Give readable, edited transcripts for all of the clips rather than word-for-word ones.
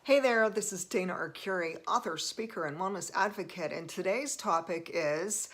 Hey there, this is Dana Arcuri, author, speaker, and wellness advocate, and today's topic is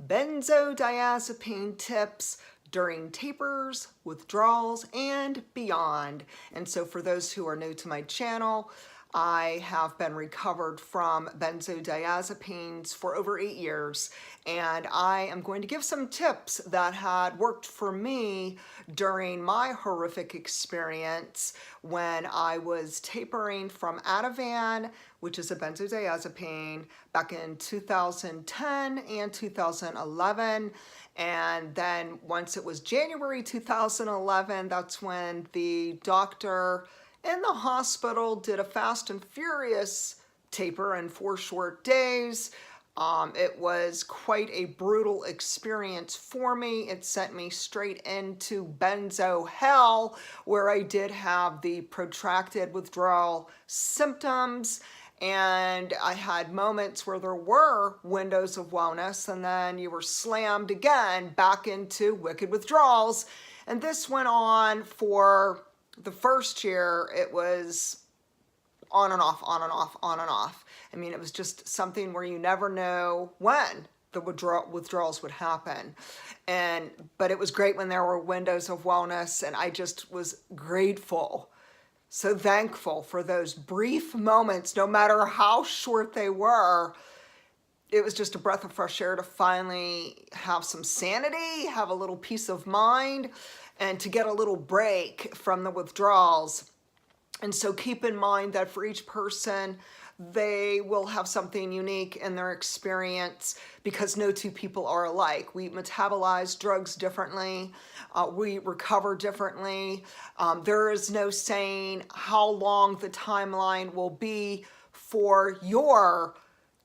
benzodiazepine tips during tapers, withdrawals, and beyond. And so for those who are new to my channel, I have been recovered from benzodiazepines for over 8 years, and I am going to give some tips that had worked for me during my horrific experience when I was tapering from Ativan, which is a benzodiazepine, back in 2010 and 2011. And then once it was January 2011, that's when the doctor in the hospital did a fast and furious taper in 4 short days. It was quite a brutal experience for me. It sent me straight into benzo hell, where I did have the protracted withdrawal symptoms, and I had moments where there were windows of wellness, and then you were slammed again back into wicked withdrawals. And this went on for the first year. It was on and off, on and off, on and off. I mean, it was just something where you never know when the withdrawals would happen. But it was great when there were windows of wellness, and I just was grateful, so thankful for those brief moments, no matter how short they were. It was just a breath of fresh air to finally have some sanity, have a little peace of mind, and to get a little break from the withdrawals. And so keep in mind that for each person, they will have something unique in their experience, because no two people are alike. We metabolize drugs differently. We recover differently. There is no saying how long the timeline will be for your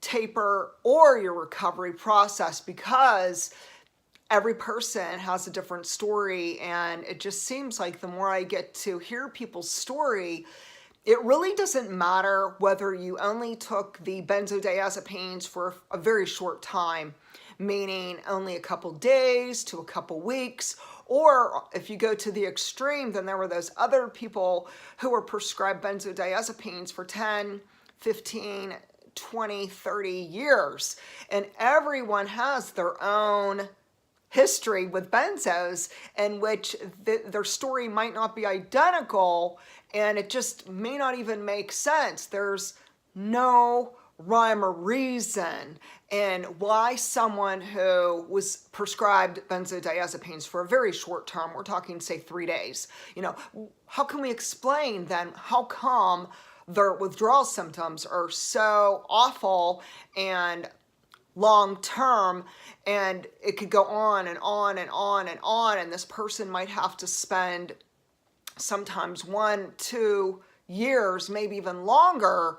taper or your recovery process, because every person has a different story. And it just seems like the more I get to hear people's story, it really doesn't matter whether you only took the benzodiazepines for a very short time, meaning only a couple days to a couple weeks, or if you go to the extreme, then there were those other people who were prescribed benzodiazepines for 10, 15, 20, 30 years. And everyone has their own history with benzos, in which their story might not be identical, and it just may not even make sense. There's no rhyme or reason in why someone who was prescribed benzodiazepines for a very short term, we're talking say 3 days, how can we explain then how come their withdrawal symptoms are so awful and long term, and it could go on and on and on and on, and this person might have to spend sometimes 1-2 years, maybe even longer,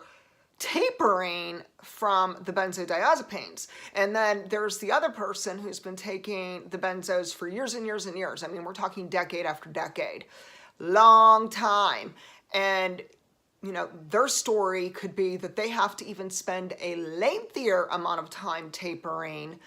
tapering from the benzodiazepines. And then there's the other person who's been taking the benzos for years and years and years. I mean, we're talking decade after decade, long time. And their story could be that they have to even spend a lengthier amount of time tapering.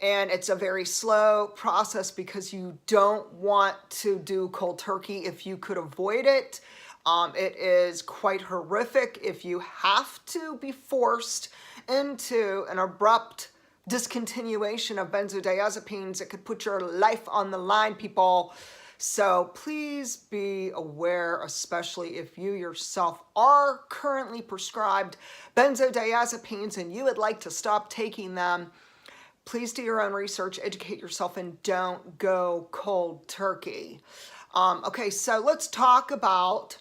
And it's a very slow process, because you don't want to do cold turkey if you could avoid it. It is quite horrific if you have to be forced into an abrupt discontinuation of benzodiazepines. It could put your life on the line, people. So please be aware, especially if you yourself are currently prescribed benzodiazepines and you would like to stop taking them. Please do your own research, educate yourself, and don't go cold turkey. Okay, so let's talk about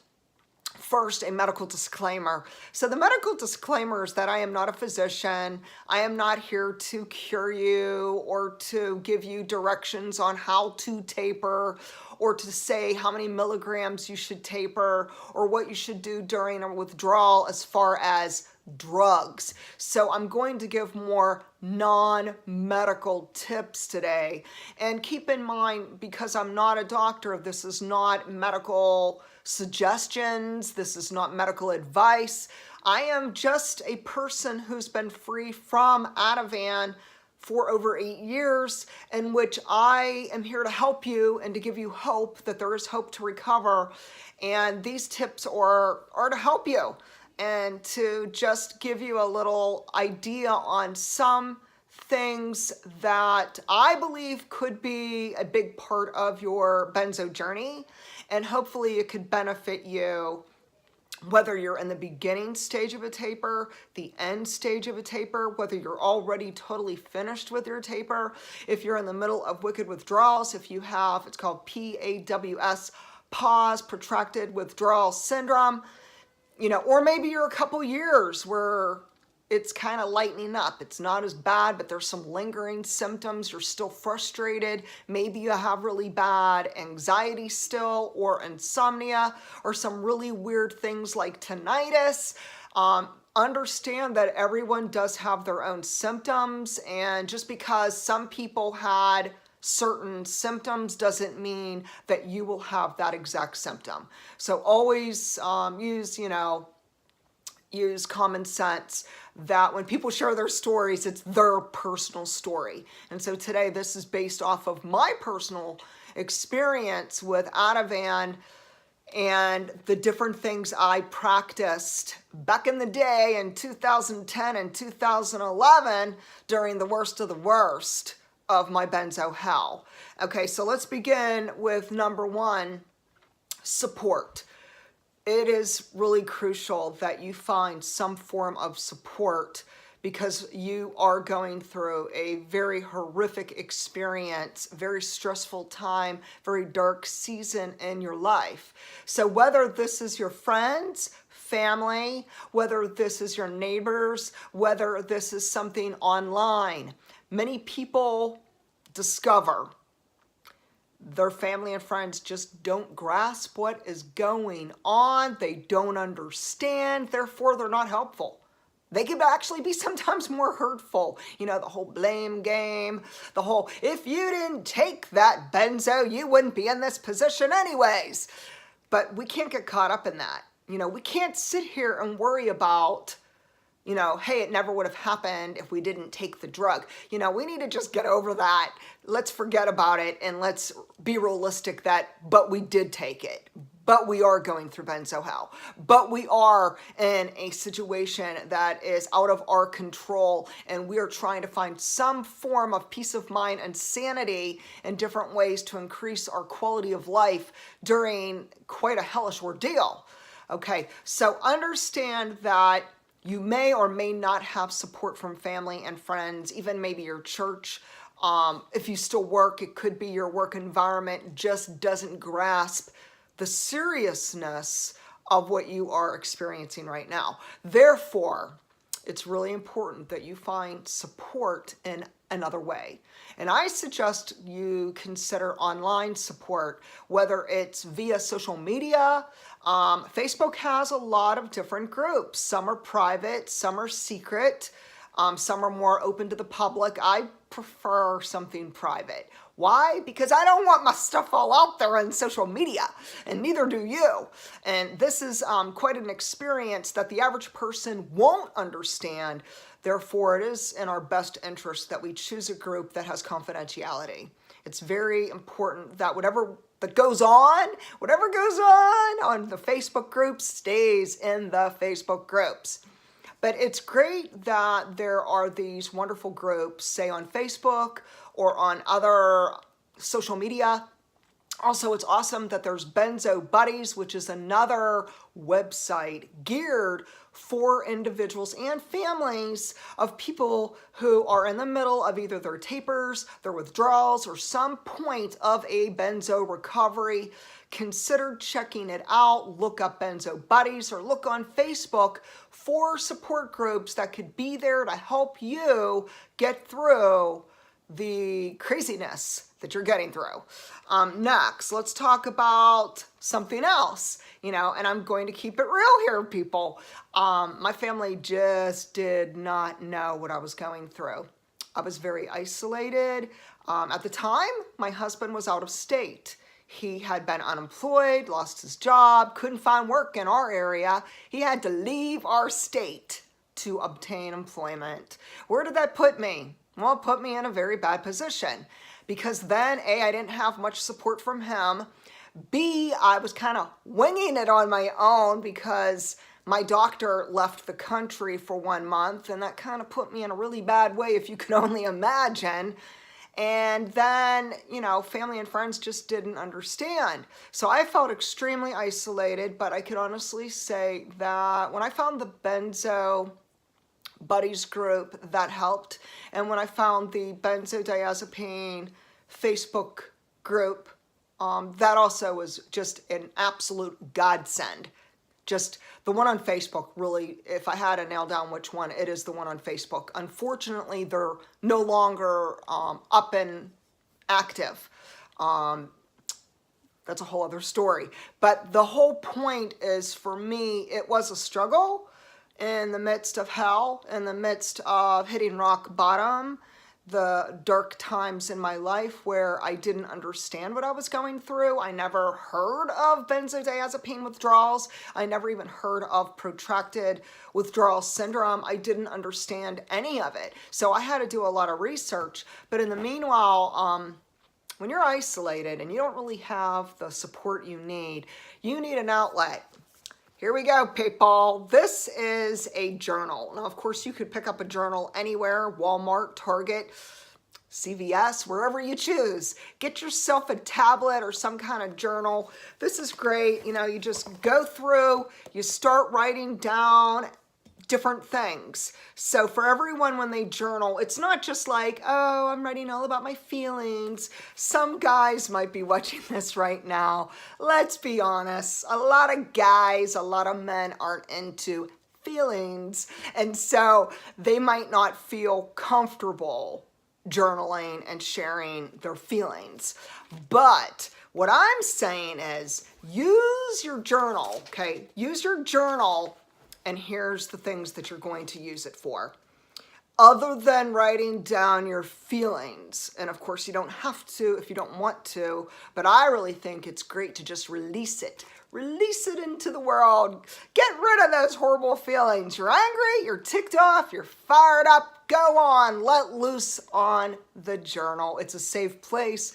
first a medical disclaimer. So the medical disclaimer is that I am not a physician. I am not here to cure you or to give you directions on how to taper, or to say how many milligrams you should taper, or what you should do during a withdrawal as far as drugs. So I'm going to give more non-medical tips today. And keep in mind, because I'm not a doctor, this is not medical suggestions, this is not medical advice. I am just a person who's been free from Ativan for over 8 years, in which I am here to help you and to give you hope that there is hope to recover. And these tips are to help you. and to just give you a little idea on some things that I believe could be a big part of your benzo journey, and hopefully it could benefit you whether you're in the beginning stage of a taper, the end stage of a taper, whether you're already totally finished with your taper, if you're in the middle of wicked withdrawals, if you have, it's called PAWS, pause, protracted withdrawal syndrome, you know, or maybe you're a couple years where it's kind of lightening up. It's not as bad, but there's some lingering symptoms. You're still frustrated. Maybe you have really bad anxiety still, or insomnia, or some really weird things like tinnitus. Understand that everyone does have their own symptoms, and just because some people had certain symptoms doesn't mean that you will have that exact symptom. So always use common sense that when people share their stories, it's their personal story. And so today, this is based off of my personal experience with Ativan and the different things I practiced back in the day in 2010 and 2011 during the worst of the worst of my benzo hell. Okay, so let's begin with number one, support. It is really crucial that you find some form of support because you are going through a very horrific experience, very stressful time, very dark season in your life. So whether this is your friends, family, whether this is your neighbors, whether this is something online, many people discover their family and friends just don't grasp what is going on. They don't understand. Therefore, they're not helpful. They can actually be sometimes more hurtful. You know, the whole blame game, the whole, if you didn't take that benzo, you wouldn't be in this position anyways. But we can't get caught up in that. You know, we can't sit here and worry about, you know, hey, it never would have happened if we didn't take the drug. You know, we need to just get over that. Let's forget about it and let's be realistic that, but we did take it. But we are going through benzo hell. But we are in a situation that is out of our control, and we are trying to find some form of peace of mind and sanity in different ways to increase our quality of life during quite a hellish ordeal. Okay, so understand that you may or may not have support from family and friends, even maybe your church. If you still work, it could be your work environment just doesn't grasp the seriousness of what you are experiencing right now. Therefore, it's really important that you find support in another way. And I suggest you consider online support, whether it's via social media. Facebook has a lot of different groups. Some are private, some are secret, some are more open to the public. I prefer something private. Why? Because I don't want my stuff all out there on social media, and neither do you. And this is quite an experience that the average person won't understand. Therefore, it is in our best interest that we choose a group that has confidentiality. It's very important that whatever goes on the Facebook groups stays in the Facebook groups. But it's great that there are these wonderful groups, say on Facebook or on other social media. Also, it's awesome that there's Benzo Buddies, which is another website geared for individuals and families of people who are in the middle of either their tapers, their withdrawals, or some point of a benzo recovery. Consider checking it out. Look up Benzo Buddies or look on Facebook for support groups that could be there to help you get through the craziness that you're getting through. Next, let's talk about something else, and I'm going to keep it real here, people. My family just did not know what I was going through. I was very isolated. At the time, my husband was out of state. He had been unemployed, lost his job, couldn't find work in our area. He had to leave our state to obtain employment. Where did that put me? Well, it put me in a very bad position because then, A, I didn't have much support from him. B, I was kind of winging it on my own because my doctor left the country for 1 month, and that kind of put me in a really bad way, if you can only imagine. And then, you know, family and friends just didn't understand. So I felt extremely isolated, but I could honestly say that when I found the Benzo Buddies group, that helped. And when I found the Benzodiazepine Facebook group, that also was just an absolute godsend. Just the one on Facebook, really, if I had to nail down which one, it is the one on Facebook. Unfortunately, they're no longer up and active. That's a whole other story. But the whole point is, for me, it was a struggle in the midst of hell, in the midst of hitting rock bottom, the dark times in my life where I didn't understand what I was going through. I never heard of benzodiazepine withdrawals. I never even heard of protracted withdrawal syndrome. I didn't understand any of it. So I had to do a lot of research. But in the meanwhile, when you're isolated and you don't really have the support you need an outlet. Here we go, people. This is a journal. Now, of course, you could pick up a journal anywhere, Walmart, Target, CVS, wherever you choose. Get yourself a tablet or some kind of journal. This is great. You know, you just go through, you start writing down different things. So for everyone, when they journal, it's not just like, oh, I'm writing all about my feelings. Some guys might be watching this right now. Let's be honest. A lot of guys, a lot of men aren't into feelings. And so they might not feel comfortable journaling and sharing their feelings. But what I'm saying is use your journal, okay? Use your journal. And here's the things that you're going to use it for. Other than writing down your feelings, and of course you don't have to if you don't want to, but I really think it's great to just release it. Release it into the world. Get rid of those horrible feelings. You're angry, you're ticked off, you're fired up. Go on, let loose on the journal. It's a safe place.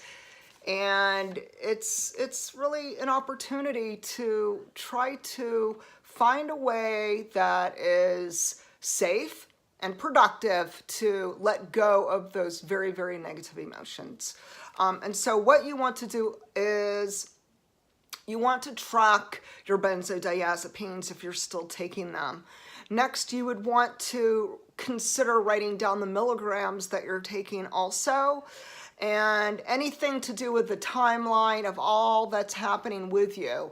And it's really an opportunity to try to find a way that is safe and productive to let go of those very, very negative emotions. And so what you want to do is you want to track your benzodiazepines if you're still taking them. Next, you would want to consider writing down the milligrams that you're taking also, and anything to do with the timeline of all that's happening with you.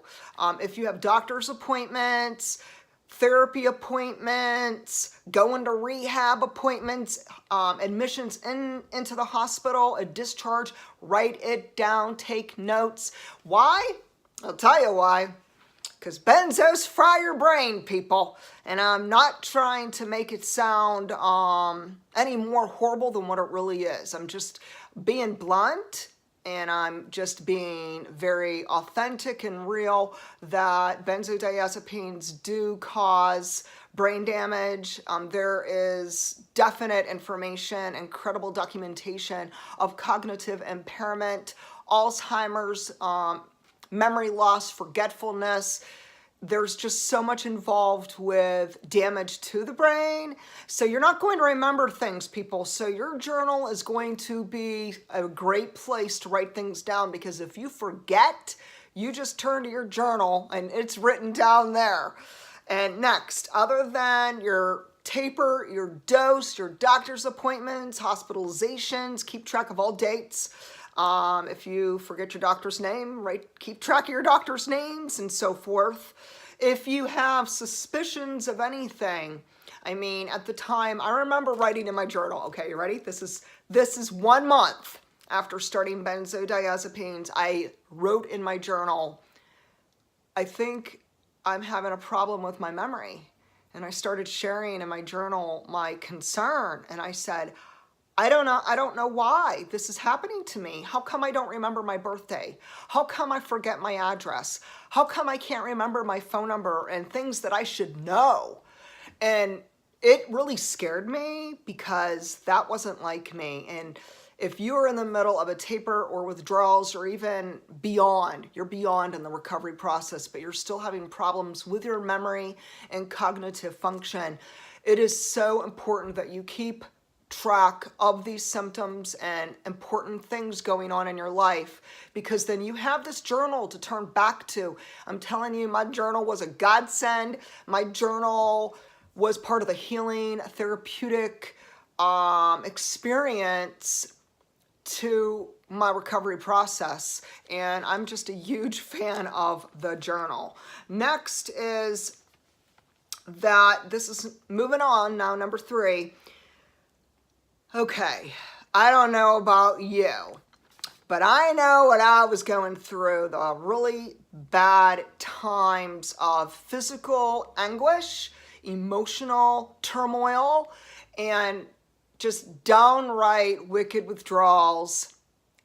If you have doctor's appointments, therapy appointments, going to rehab appointments, admissions into the hospital, a discharge, write it down, take notes. Why? I'll tell you why. Because benzos fry your brain, people. And I'm not trying to make it sound any more horrible than what it really is. I'm just being blunt, and I'm just being very authentic and real that benzodiazepines do cause brain damage. There is definite information and credible documentation of cognitive impairment, Alzheimer's, memory loss, forgetfulness. There's just so much involved with damage to the brain. So you're not going to remember things, people. So your journal is going to be a great place to write things down, because if you forget, you just turn to your journal and it's written down there. And next, other than your taper, your dose, your doctor's appointments, hospitalizations, keep track of all dates. If you forget your doctor's name, keep track of your doctor's names and so forth. If you have suspicions of anything, I mean, at the time, I remember writing in my journal, okay, you ready? This is 1 month after starting benzodiazepines. I wrote in my journal, I think I'm having a problem with my memory. And I started sharing in my journal my concern. And I said, I don't know why this is happening to me. How come I don't remember my birthday? How come I forget my address? How come I can't remember my phone number and things that I should know? And it really scared me, because that wasn't like me. And If you're in the middle of a taper or withdrawals or even beyond, you're beyond in the recovery process, but you're still having problems with your memory and cognitive function, it is so important that you keep track of these symptoms and important things going on in your life, because then you have this journal to turn back to. I'm telling you, my journal was a godsend. My journal was part of the healing therapeutic experience to my recovery process, and I'm just a huge fan of the journal. Next is that this is moving on now, number 3. Okay, I don't know about you, but I know what I was going through, the really bad times of physical anguish, emotional turmoil, and just downright wicked withdrawals.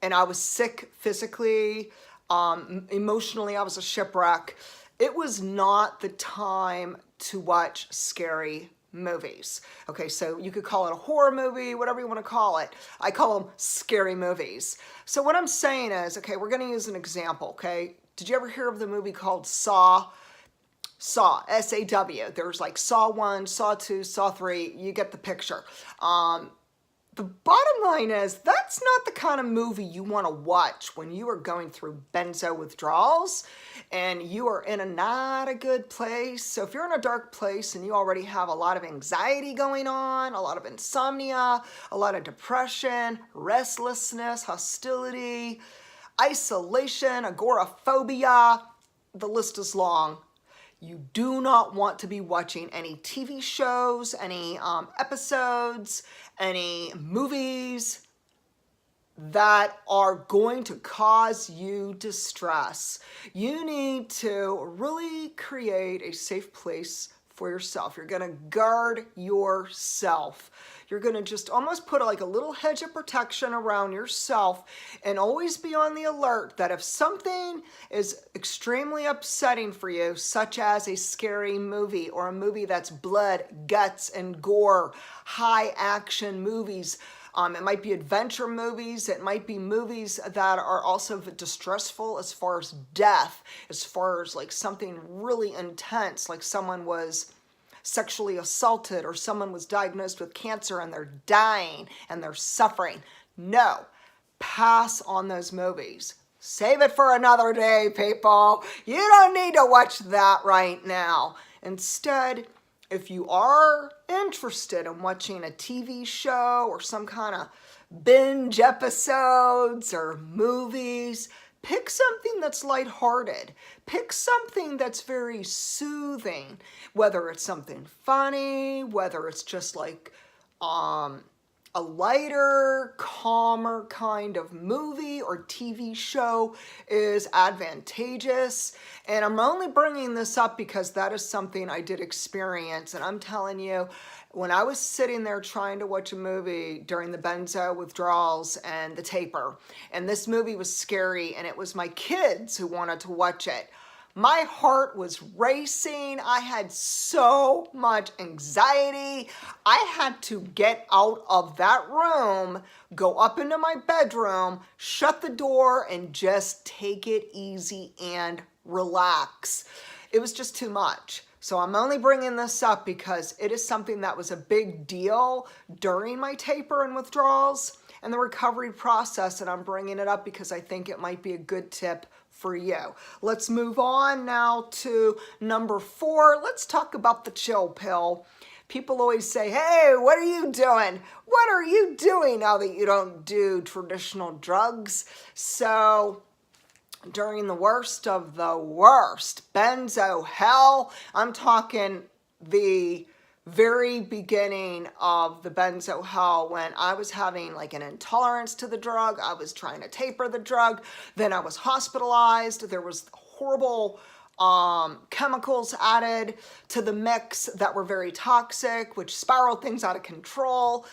And I was sick physically, emotionally, I was a shipwreck. It was not the time to watch scary movies. Okay, so you could call it a horror movie, whatever you want to call it. I call them scary movies. So what I'm saying is, okay, we're going to use an example, okay? Did you ever hear of the movie called Saw? Saw, S-A-W. There's like Saw 1, Saw 2, Saw 3. You get the picture. The bottom line is that's not the kind of movie you want to watch when you are going through benzo withdrawals and you are in not a good place. So if you're in a dark place and you already have a lot of anxiety going on, a lot of insomnia, a lot of depression, restlessness, hostility, isolation, agoraphobia, the list is long. You do not want to be watching any TV shows, any episodes, any movies that are going to cause you distress. You need to really create a safe place for yourself. You're going to guard yourself. You're going to just almost put like a little hedge of protection around yourself and always be on the alert that if something is extremely upsetting for you, such as a scary movie or a movie that's blood, guts, and gore, high action movies, it might be adventure movies. It might be movies that are also distressful as far as death, as far as like something really intense, like someone was sexually assaulted or someone was diagnosed with cancer and they're dying and they're suffering. No, pass on those movies. Save it for another day, people. You don't need to watch that right now. Instead, if you are interested in watching a TV show or some kind of binge episodes or movies, pick something that's lighthearted. Pick something that's very soothing, whether it's something funny, whether it's just like a lighter, calmer kind of movie or TV show is advantageous. And I'm only bringing this up because that is something I did experience. And I'm telling you, when I was sitting there trying to watch a movie during the benzo withdrawals and the taper, and this movie was scary and it was my kids who wanted to watch it, my heart was racing. I had so much anxiety. I had to get out of that room, go up into my bedroom, shut the door, and just take it easy and relax. It was just too much. So I'm only bringing this up because it is something that was a big deal during my taper and withdrawals and the recovery process, and I'm bringing it up because I think it might be a good tip for you. Let's move on now to number 4. Let's talk about the chill pill. People always say, hey, what are you doing? What are you doing now that you don't do traditional drugs? So during the worst of the worst benzo hell, I'm talking the very beginning of the benzo hell, when I was having like an intolerance to the drug, I was trying to taper the drug, then I was hospitalized, there was horrible chemicals added to the mix that were very toxic, which spiraled things out of control.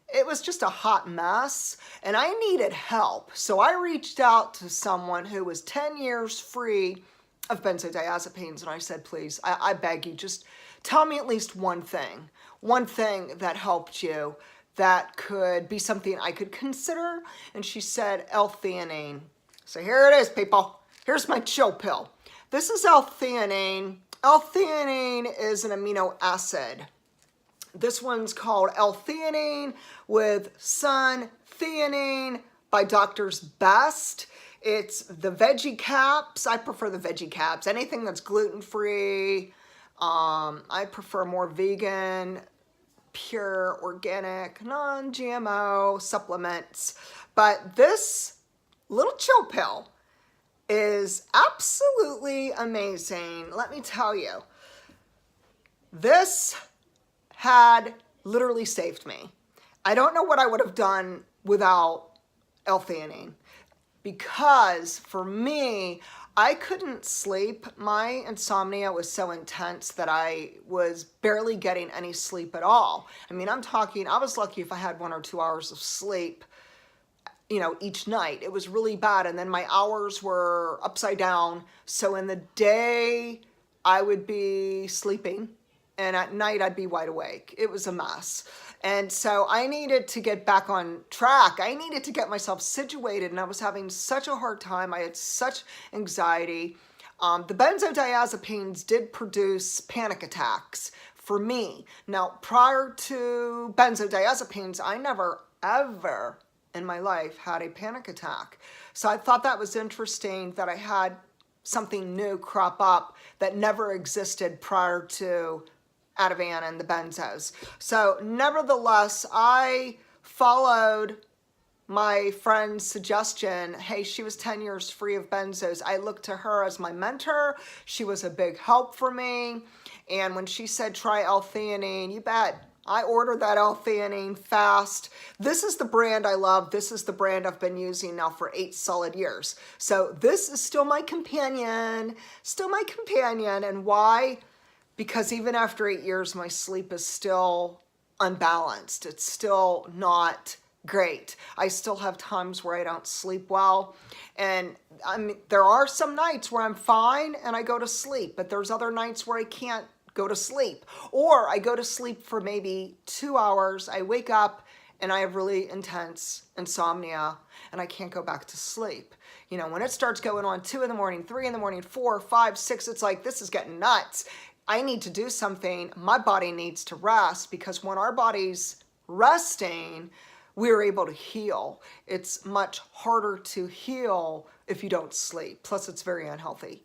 It was just a hot mess and I needed help. So I reached out to someone who was 10 years free of benzodiazepines and I said, please, I beg you, just tell me at least one thing that helped you that could be something I could consider. And she said L-theanine. So here it is, people. Here's my chill pill. This is L-theanine. L-theanine is an amino acid. This one's called L-theanine with sun-theanine by Doctor's Best. It's the veggie caps. I prefer the veggie caps. Anything that's gluten-free. I prefer more vegan, pure, organic, non-GMO supplements. But this little chill pill is absolutely amazing. Let me tell you, this had literally saved me. I don't know what I would have done without L-theanine, because for me, I couldn't sleep. My insomnia was so intense that I was barely getting any sleep at all. I mean, I'm talking, I was lucky if I had 1 or 2 hours of sleep, you know, each night. It was really bad. And then my hours were upside down. So in the day, I would be sleeping, and at night I'd be wide awake. It was a mess. And so I needed to get back on track. I needed to get myself situated, and I was having such a hard time. I had such anxiety. The benzodiazepines did produce panic attacks for me. Now, prior to benzodiazepines, I never, ever in my life had a panic attack. So I thought that was interesting that I had something new crop up that never existed prior to Ativan and the benzos. So nevertheless, I followed my friend's suggestion. Hey, she was 10 years free of benzos. I looked to her as my mentor. She was a big help for me. And when she said, try L-theanine, you bet. I ordered that L-theanine fast. This is the brand I love. This is the brand I've been using now for 8 solid years. So this is still my companion. Still my companion. And why? Because even after 8 years, my sleep is still unbalanced. It's still not great. I still have times where I don't sleep well. And I mean, there are some nights where I'm fine and I go to sleep, but there's other nights where I can't go to sleep. Or I go to sleep for maybe 2 hours. I wake up and I have really intense insomnia and I can't go back to sleep. You know, when it starts going on 2 in the morning, 3 in the morning, 4, 5, 6, it's like, this is getting nuts. I need to do something. My body needs to rest, because when our body's resting, we're able to heal. It's much harder to heal if you don't sleep. Plus, it's very unhealthy.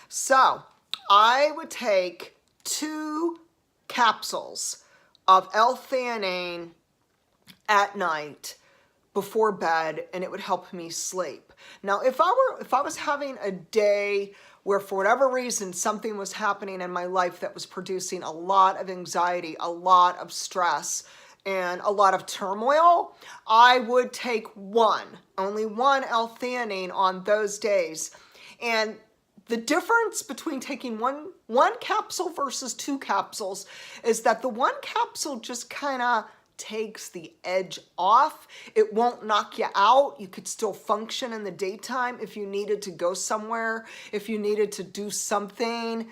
So I would take 2 capsules of L-theanine at night before bed, and it would help me sleep. Now, if I was having a day where for whatever reason something was happening in my life that was producing a lot of anxiety, a lot of stress, and a lot of turmoil, I would take only one L-theanine on those days. And the difference between taking one capsule versus 2 capsules is that the 1 capsule just kind of takes the edge off. It won't knock you out. You could still function in the daytime if you needed to go somewhere, if you needed to do something.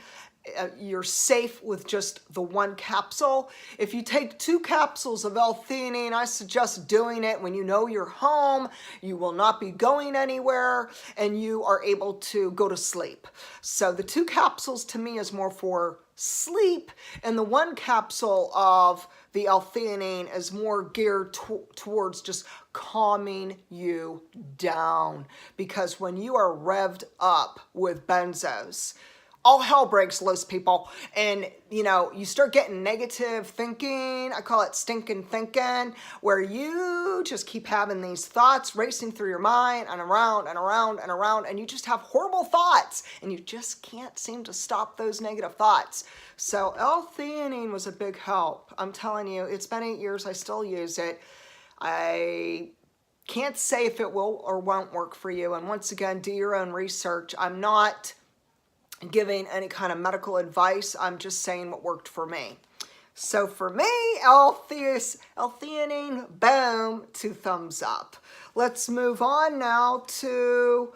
You're safe with just the 1 capsule. If you take 2 capsules of L-theanine, I suggest doing it when you know you're home, you will not be going anywhere, and you are able to go to sleep. So the 2 capsules to me is more for sleep, and the 1 capsule of the L-theanine is more geared towards just calming you down. Because when you are revved up with benzos, all hell breaks loose, people. And, you know, you start getting negative thinking. I call it stinking thinking, where you just keep having these thoughts racing through your mind and around and around and around, and you just have horrible thoughts, and you just can't seem to stop those negative thoughts. So L-theanine was a big help. I'm telling you, it's been 8 years. I still use it. I can't say if it will or won't work for you. And once again, do your own research. I'm not giving any kind of medical advice. I'm just saying what worked for me. So for me, L-theanine, boom, 2 thumbs up. Let's move on now to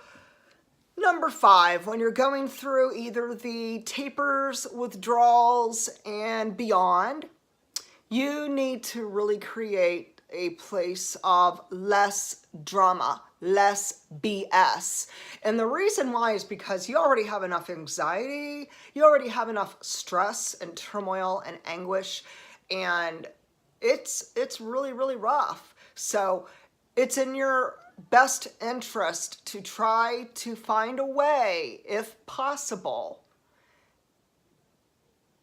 number 5. When you're going through either the tapers, withdrawals, and beyond, you need to really create a place of less drama, less BS. And the reason why is because you already have enough anxiety, you already have enough stress and turmoil and anguish, and it's really, really rough. So it's in your best interest to try to find a way, if possible,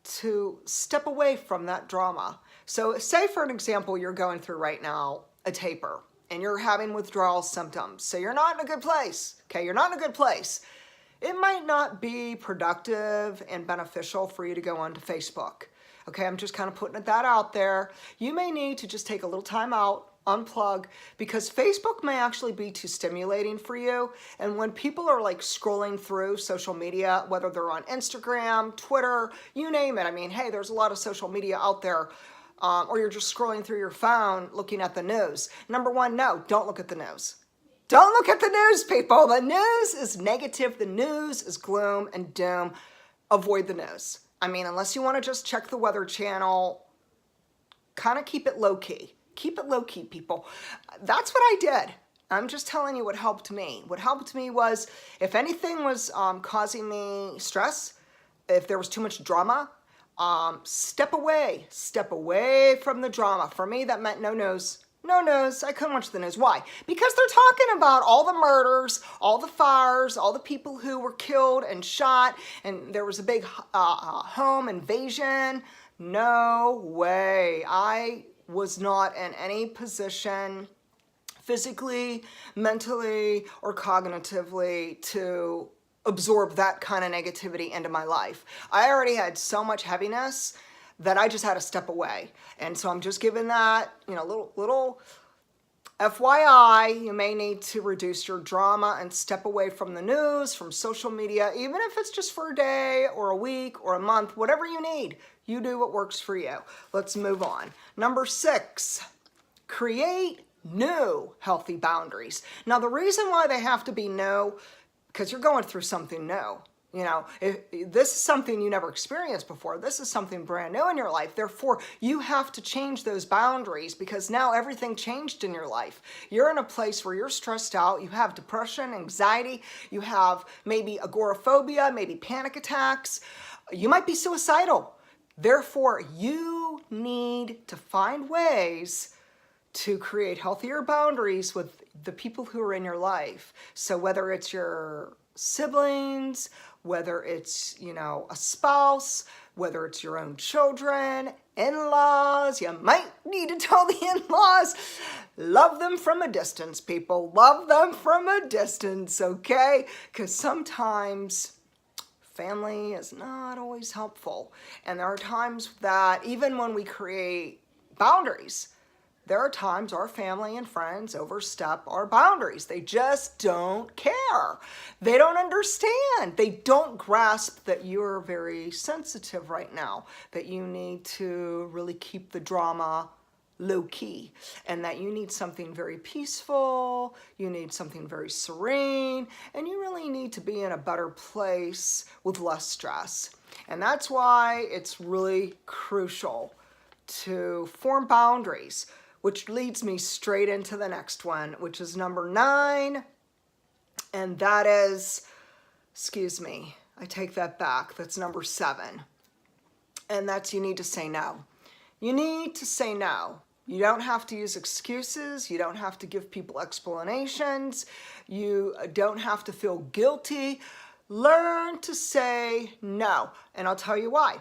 to step away from that drama. So say, for an example, you're going through right now a taper and you're having withdrawal symptoms. So you're not in a good place. Okay, you're not in a good place. It might not be productive and beneficial for you to go onto Facebook. Okay, I'm just kind of putting that out there. You may need to just take a little time out, unplug, because Facebook may actually be too stimulating for you. And when people are like scrolling through social media, whether they're on Instagram, Twitter, you name it. I mean, hey, there's a lot of social media out there, or you're just scrolling through your phone looking at the news. Number one, no, don't look at the news. Don't look at the news, people. The news is negative. The news is gloom and doom. Avoid the news. I mean, unless you want to just check the Weather Channel, kind of keep it low key. Keep it low key, people. That's what I did. I'm just telling you what helped me. What helped me was, if anything was causing me stress, if there was too much drama, step away from the drama. For me, that meant no news. No news. I couldn't watch the news. Why? Because they're talking about all the murders, all the fires, all the people who were killed and shot, and there was a big home invasion. No way. I was not in any position physically, mentally, or cognitively to absorb that kind of negativity into my life. I already had so much heaviness that I just had to step away. And so I'm just giving that, little FYI, you may need to reduce your drama and step away from the news, from social media, even if it's just for a day or a week or a month, whatever you need. You do what works for you. Let's move on. Number 6, create new healthy boundaries. Now, the reason why they have to be new, because you're going through something new. If this is something you never experienced before. This is something brand new in your life. Therefore, you have to change those boundaries because now everything changed in your life. You're in a place where you're stressed out. You have depression, anxiety. You have maybe agoraphobia, maybe panic attacks. You might be suicidal. Therefore, you need to find ways to create healthier boundaries with the people who are in your life. So whether it's your siblings, whether it's, a spouse, whether it's your own children, in-laws, you might need to tell the in-laws, love them from a distance, people. Love them from a distance, okay? Because sometimes family is not always helpful. And there are times that even when we create boundaries, there are times our family and friends overstep our boundaries. They just don't care. They don't understand. They don't grasp that you're very sensitive right now, that you need to really keep the drama low key, and that you need something very peaceful, you need something very serene, and you really need to be in a better place with less stress. And that's why it's really crucial to form boundaries, which leads me straight into the next one, which is number 9. And that is, I take that back. That's number 7. And that's you need to say no. You need to say no. You don't have to use excuses. You don't have to give people explanations. You don't have to feel guilty. Learn to say no. And I'll tell you why.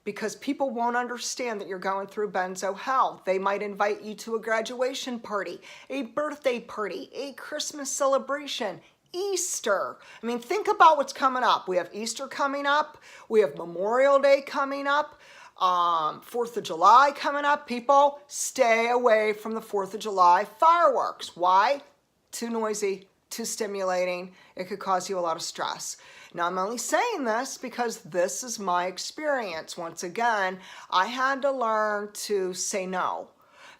Because people won't understand that you're going through benzo hell. They might invite you to a graduation party, a birthday party, a Christmas celebration, Easter. I mean, think about what's coming up. We have Easter coming up. We have Memorial Day coming up. 4th of July coming up. People, stay away from the 4th of July fireworks. Why? Too noisy, too stimulating. It could cause you a lot of stress. Now, I'm only saying this because this is my experience. Once again, I had to learn to say no.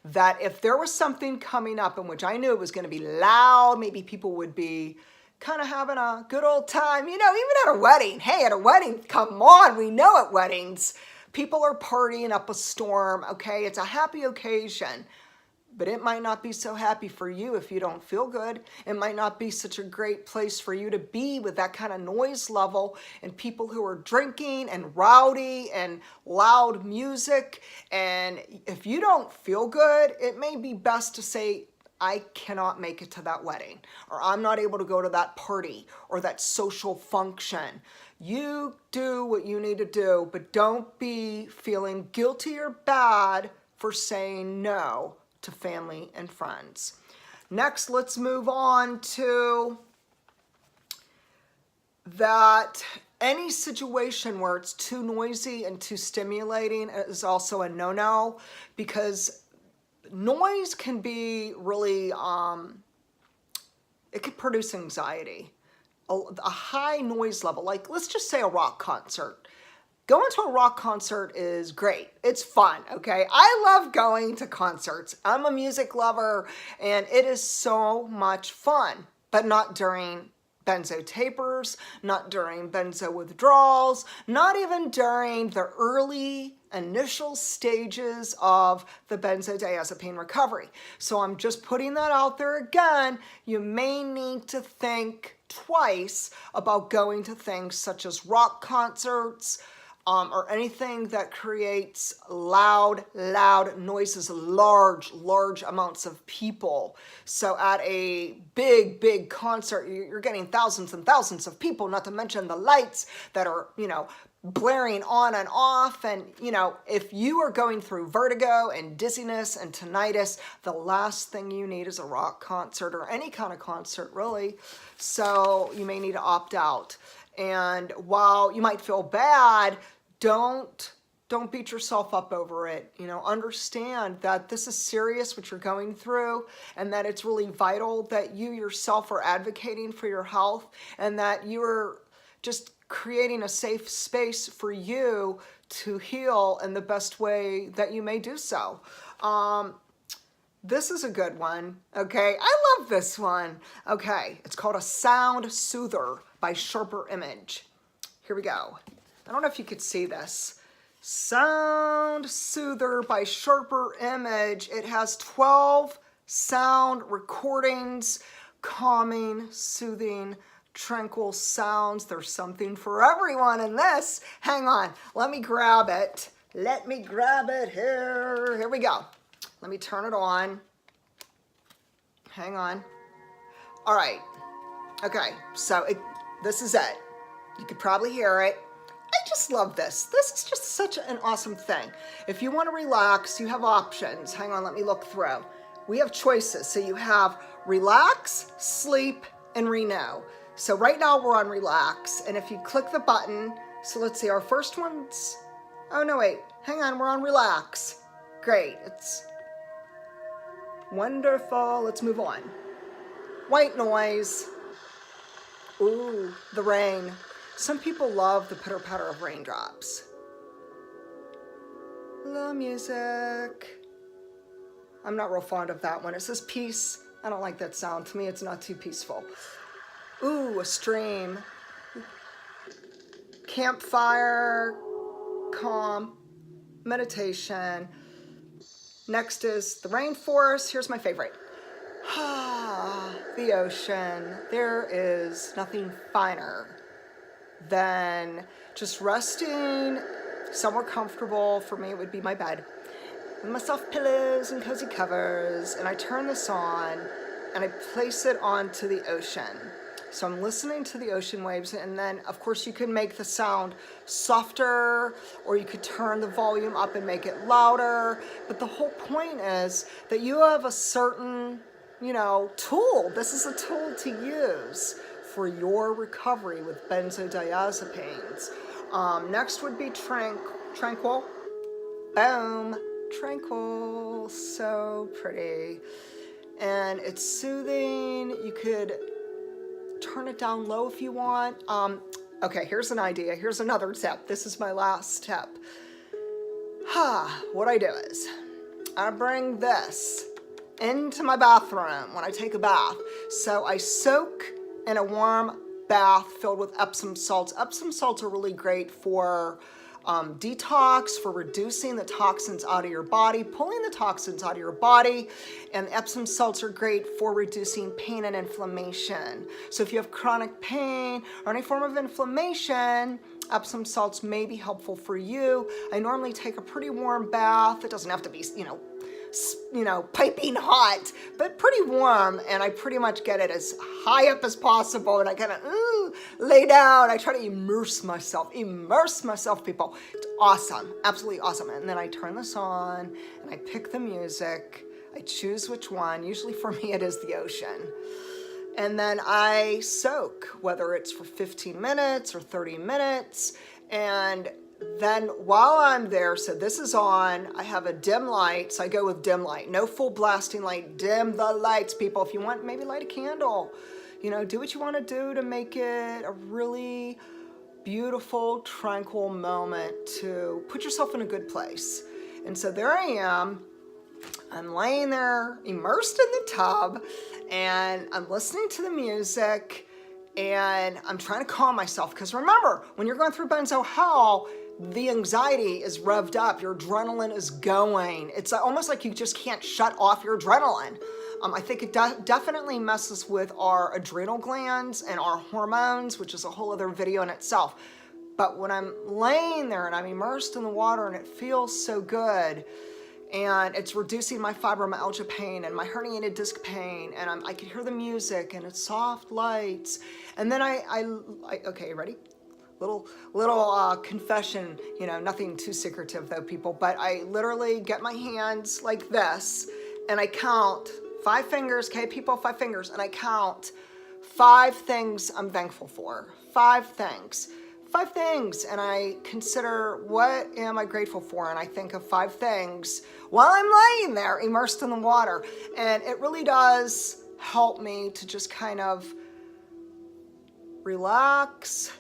That if there was something coming up in which I knew it was going to be loud, maybe people would be kind of having a good old time, even at a wedding. Hey, at a wedding, come on, we know at weddings, people are partying up a storm, okay? It's a happy occasion. but it might not be so happy for you if you don't feel good. It might not be such a great place for you to be with that kind of noise level and people who are drinking and rowdy and loud music. And if you don't feel good, it may be best to say, I cannot make it to that wedding, or I'm not able to go to that party or that social function. You do what you need to do, but don't be feeling guilty or bad for saying no to family and friends. Next, let's move on to that any situation where it's too noisy and too stimulating is also a no-no, because noise can be really, it could produce anxiety. A high noise level, like let's just say a rock concert. Going to a rock concert is great. It's fun, okay? I love going to concerts. I'm a music lover, and it is so much fun, but not during benzo tapers, not during benzo withdrawals, not even during the early initial stages of the benzodiazepine recovery. So I'm just putting that out there again. You may need to think twice about going to things such as rock concerts, or anything that creates loud noises, large amounts of people. So at a big concert, you're getting thousands and thousands of people, not to mention the lights that are, blaring on and off. And, if you are going through vertigo and dizziness and tinnitus, the last thing you need is a rock concert or any kind of concert, really. So you may need to opt out. And while you might feel bad, don't beat yourself up over it. Understand that this is serious, what you're going through, and that it's really vital that you yourself are advocating for your health, and that you're just creating a safe space for you to heal in the best way that you may do so. This is a good one, okay? I love this one. Okay, it's called A Sound Soother by Sharper Image. Here we go. I don't know if you could see this. Sound Soother by Sharper Image. It has 12 sound recordings, calming, soothing, tranquil sounds. There's something for everyone in this. Hang on, let me grab it. Let me grab it here. Here we go. Let me turn it on. Hang on. All right. Okay, so this is it. You could probably hear it. I just love this. This is just such an awesome thing. If you want to relax, you have options. Hang on, let me look through. We have choices. So you have relax, sleep, and renew. So right now we're on relax. And if you click the button, so let's see, our first one's, oh no, wait, hang on, we're on relax. Great, it's wonderful. Let's move on. White noise. Ooh, the rain. Some people love the pitter-patter of raindrops. Low music. I'm not real fond of that one. It says peace. I don't like that sound. To me, it's not too peaceful. Ooh, a stream. Campfire. Calm. Meditation. Next is the rainforest. Here's my favorite. The ocean. There is nothing finer than just resting somewhere comfortable. For me, it would be my bed with my soft pillows and cozy covers, and I turn this on and I place it onto the ocean. So I'm listening to the ocean waves, and then of course you can make the sound softer, or you could turn the volume up and make it louder. But the whole point is that you have a certain, tool. This is a tool to use for your recovery with benzodiazepines. Next would be tranquil. Boom, tranquil, so pretty. And it's soothing. You could turn it down low if you want. Okay, here's an idea. Here's another tip. This is my last tip. What I do is I bring this into my bathroom when I take a bath. So I soak in a warm bath filled with Epsom salts. Epsom salts are really great for detox, for reducing the toxins out of your body, pulling the toxins out of your body. And Epsom salts are great for reducing pain and inflammation. So if you have chronic pain or any form of inflammation, Epsom salts may be helpful for you. I normally take a pretty warm bath. It doesn't have to be, piping hot, but pretty warm, and I pretty much get it as high up as possible, and I kind of lay down. I try to immerse myself, people. It's awesome, absolutely awesome. And then I turn this on, and I pick the music. I choose which one. Usually for me it is the ocean. And then I soak, whether it's for 15 minutes or 30 minutes, and then while I'm there, so this is on, I have a dim light, so I go with dim light. No full blasting light, dim the lights, people. If you want, maybe light a candle. Do what you want to do to make it a really beautiful, tranquil moment to put yourself in a good place. And so there I am. I'm laying there, immersed in the tub, and I'm listening to the music, and I'm trying to calm myself. Because remember, when you're going through benzo hell, the anxiety is revved up, your adrenaline is going. It's almost like you just can't shut off your adrenaline. I think it definitely messes with our adrenal glands and our hormones, which is a whole other video in itself. But when I'm laying there and I'm immersed in the water and it feels so good, and it's reducing my fibromyalgia pain and my herniated disc pain, and I can hear the music and it's soft lights. And then okay, ready? Little confession, nothing too secretive though, people, but I literally get my hands like this and I count 5 fingers, okay, people, 5 fingers, and I count 5 things I'm thankful for. 5 things. 5 things, and I consider, what am I grateful for? And I think of 5 things while I'm laying there immersed in the water. And it really does help me to just kind of relax,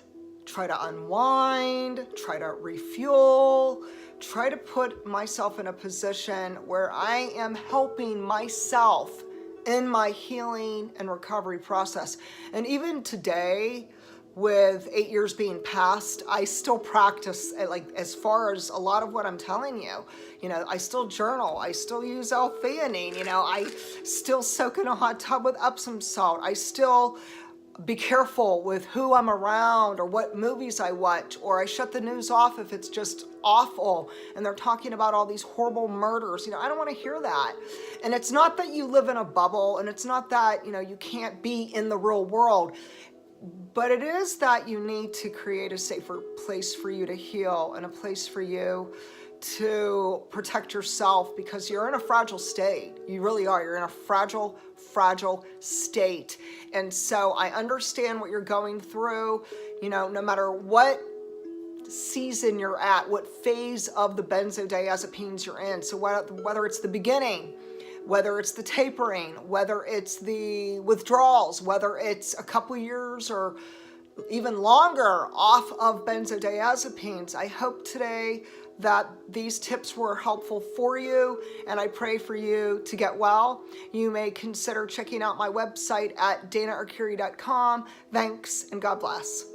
try to unwind, try to refuel, try to put myself in a position where I am helping myself in my healing and recovery process. And even today, with 8 years being passed, I still practice, like, as far as a lot of what I'm telling you. I still journal, I still use L-theanine, I still soak in a hot tub with Epsom salt, I still be careful with who I'm around or what movies I watch, or I shut the news off if it's just awful and they're talking about all these horrible murders. I don't want to hear that. And it's not that you live in a bubble, and it's not that, you can't be in the real world, but it is that you need to create a safer place for you to heal and a place for you to protect yourself, because you're in a fragile state. You really are. You're in a fragile state. And so I understand what you're going through, no matter what season you're at, what phase of the benzodiazepines you're in. So whether it's the beginning, whether it's the tapering, whether it's the withdrawals, whether it's a couple years or even longer off of benzodiazepines, I hope today that these tips were helpful for you, and I pray for you to get well. You may consider checking out my website at danaarcuri.com. Thanks, and God bless.